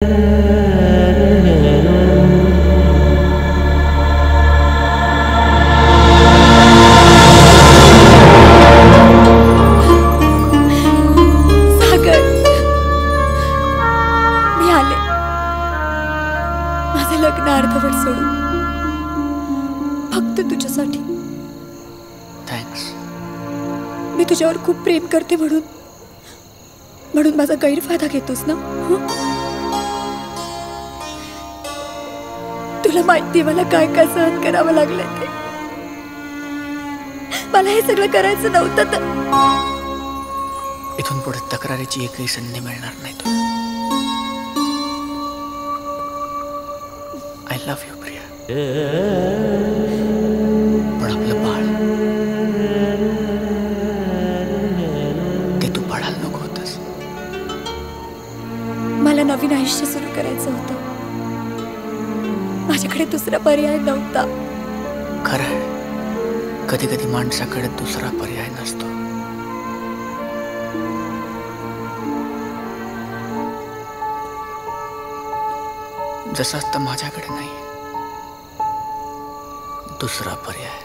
सागर, मी आले. माझं लग्न अर्धवट सोडून फक्त तुझ्यासाठी. थँक्स. मी तुझ्यावर खूप प्रेम करते म्हणून माझा गैरफायदा घेतोस ना? तुला माहिती मला काय काय सहन करावं लागलं ते. मला हे सगळं करायचं नव्हतं तर. इथून पुढे तक्रारीची एकही संधी मिळणार नाही तुला. I love you Priya. पण आपलं बाळ ते तू पाळायला नको होतस. मला नवीन आयुष्य सुरू करायचं होतं. माझ्याकडे दुसरा पर्याय नव्हता. खरं आहे, कधी कधी माणसाकडे दुसरा पर्याय नसतो. जसं असतं माझ्याकडे नाही दुसरा पर्याय.